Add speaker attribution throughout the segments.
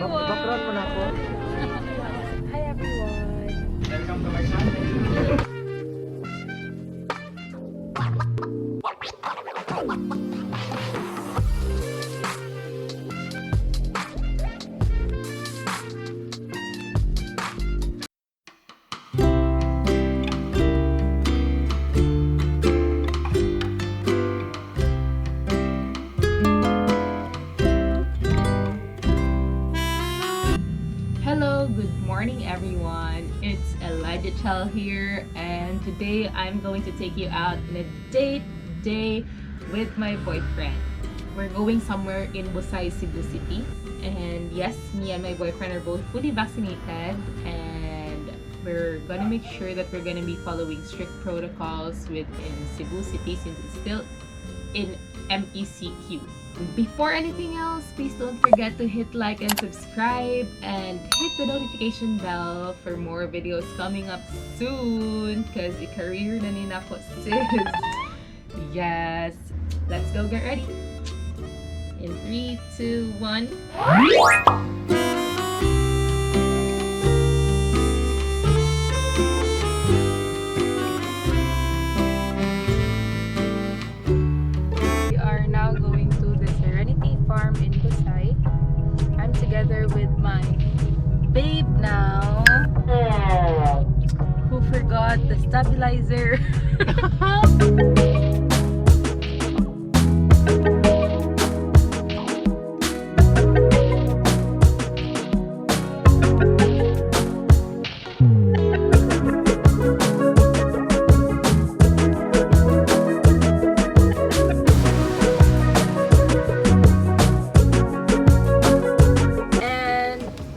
Speaker 1: everyone!
Speaker 2: Background mo na ako.
Speaker 1: Hi everyone!
Speaker 2: Welcome to my channel.
Speaker 1: Hello, good morning everyone. It's Chell here, and today I'm going to take you out on a date day with my boyfriend. We're going somewhere in Busay, Cebu City. And yes, me and my boyfriend are both fully vaccinated, and we're gonna make sure that we're gonna be following strict protocols within Cebu City since it's still in MECQ. Before anything else, please don't forget to hit like and subscribe and hit the notification bell for more videos coming up soon because career na nina ko sis. Yes, let's go get ready. In 3, 2, 1. We are now going to the Serenity Farm in Busay. I'm together with my babe now, who forgot the stabilizer.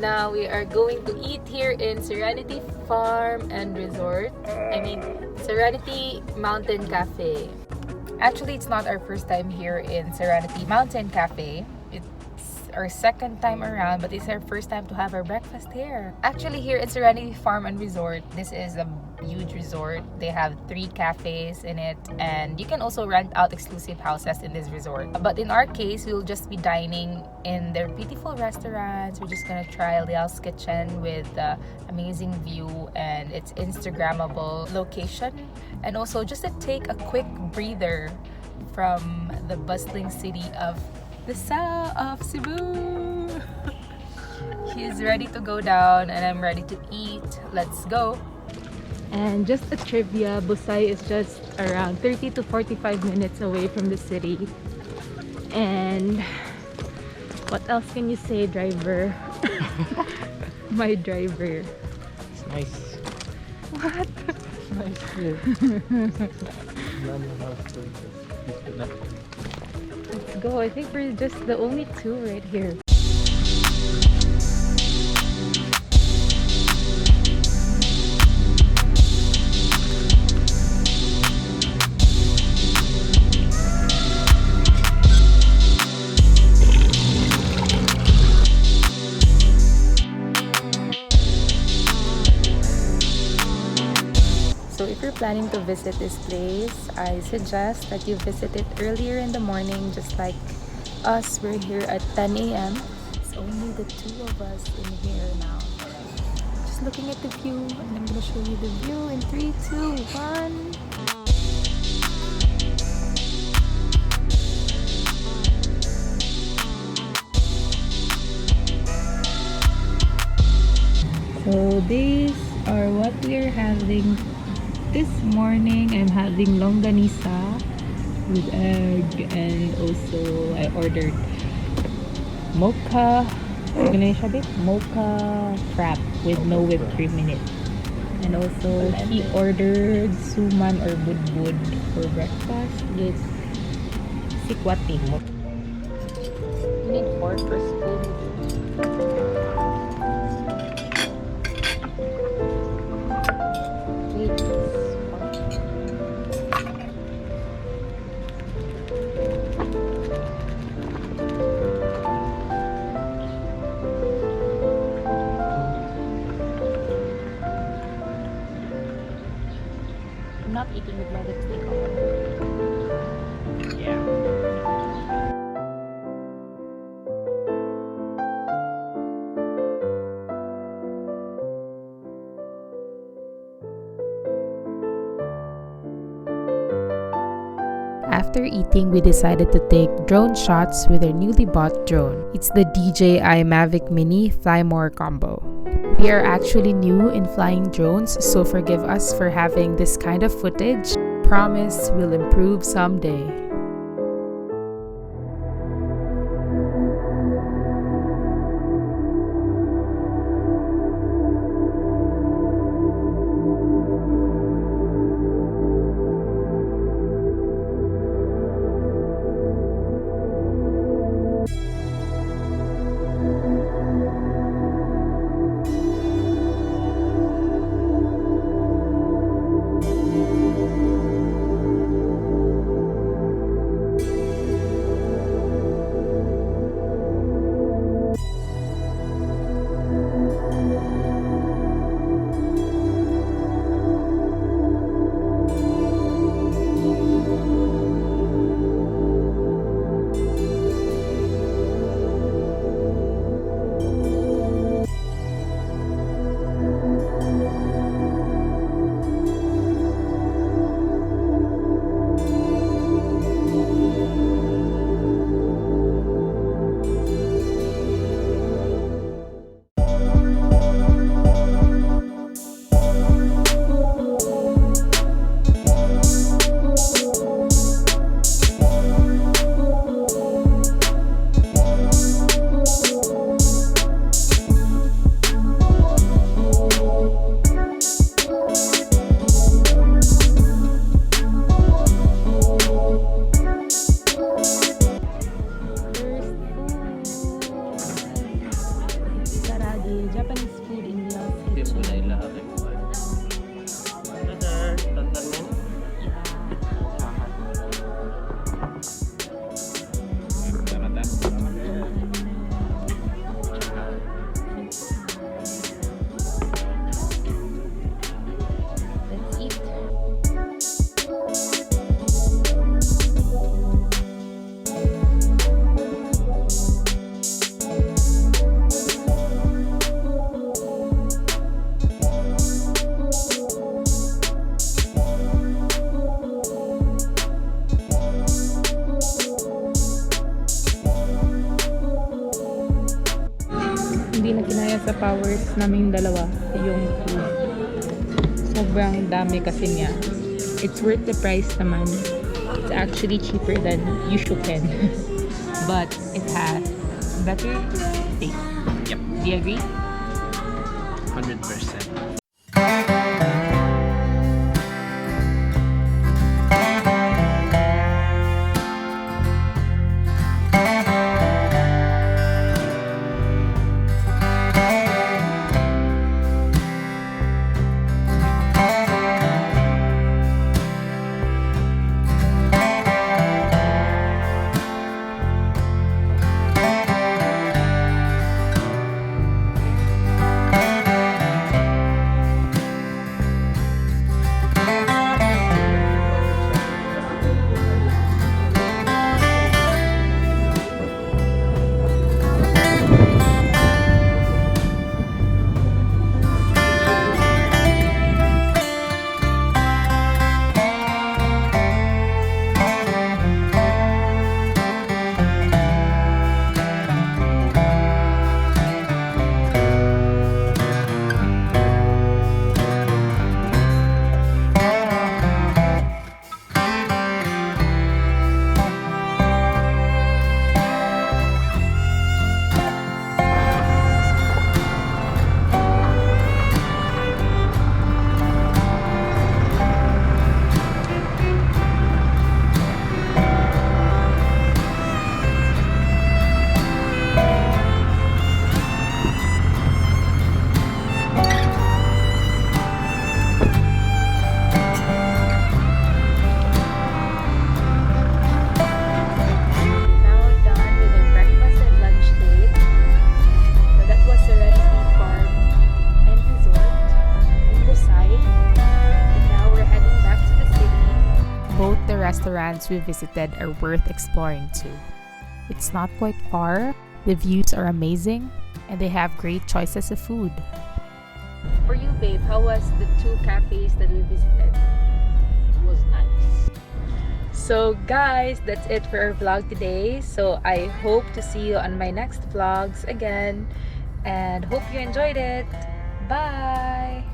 Speaker 1: Now we are going to eat here in Serenity Farm and Resort. I mean, Serenity Mountain Cafe. Actually, it's not our first time here in Serenity Mountain Cafe. It's our second time around, but it's our first time to have our breakfast here. Actually, here in Serenity Farm and Resort, this is a huge resort. They have 3 cafes in it, and you can also rent out exclusive houses in this resort. But in our case, we'll just be dining in their beautiful restaurants. We're just gonna try Liel's kitchen with the amazing view and its Instagrammable location, and also just to take a quick breather from the bustling city of the south of Cebu. He's ready to go down and I'm ready to eat. Let's go. And just a trivia, Busay is just around 30 to 45 minutes away from the city. And what else can you say, driver? My driver.
Speaker 2: It's nice.
Speaker 1: What?
Speaker 2: It's nice here.
Speaker 1: Let's go. I think we're just the only 2 right here. So if you're planning to visit this place, I suggest that you visit it earlier in the morning, just like us. We're here at 10 a.m. It's only the 2 of us in here now. Just looking at the view, and I'm gonna show you the view in 3, 2, 1. So these are what we're having this morning. I'm having longganisa with egg, and also I ordered mocha frap with no whipped cream in it. And also he ordered suman or budbud for breakfast with sikwati. You need 4 per spoon. I'm not eating with my lipstick on.
Speaker 2: Yeah.
Speaker 1: After eating, we decided to take drone shots with our newly bought drone. It's the DJI Mavic Mini Fly More combo. We are actually new in flying drones, so forgive us for having this kind of footage. Promise we'll improve someday.
Speaker 3: Hindi na kinaya sa powers naming dalawa yung food. Sobrang dami kasi niya. It's worth the price naman. It's actually cheaper than Yushuken. But it has better taste.
Speaker 2: Yep.
Speaker 3: Do you agree?
Speaker 2: 100%.
Speaker 1: restaurants we visited are worth exploring too. It's not quite far, the views are amazing, and they have great choices of food. For you, babe, how was the 2 cafes that we visited?
Speaker 2: It was nice.
Speaker 1: So guys, that's it for our vlog today. So I hope to see you on my next vlogs again, and hope you enjoyed it. Bye!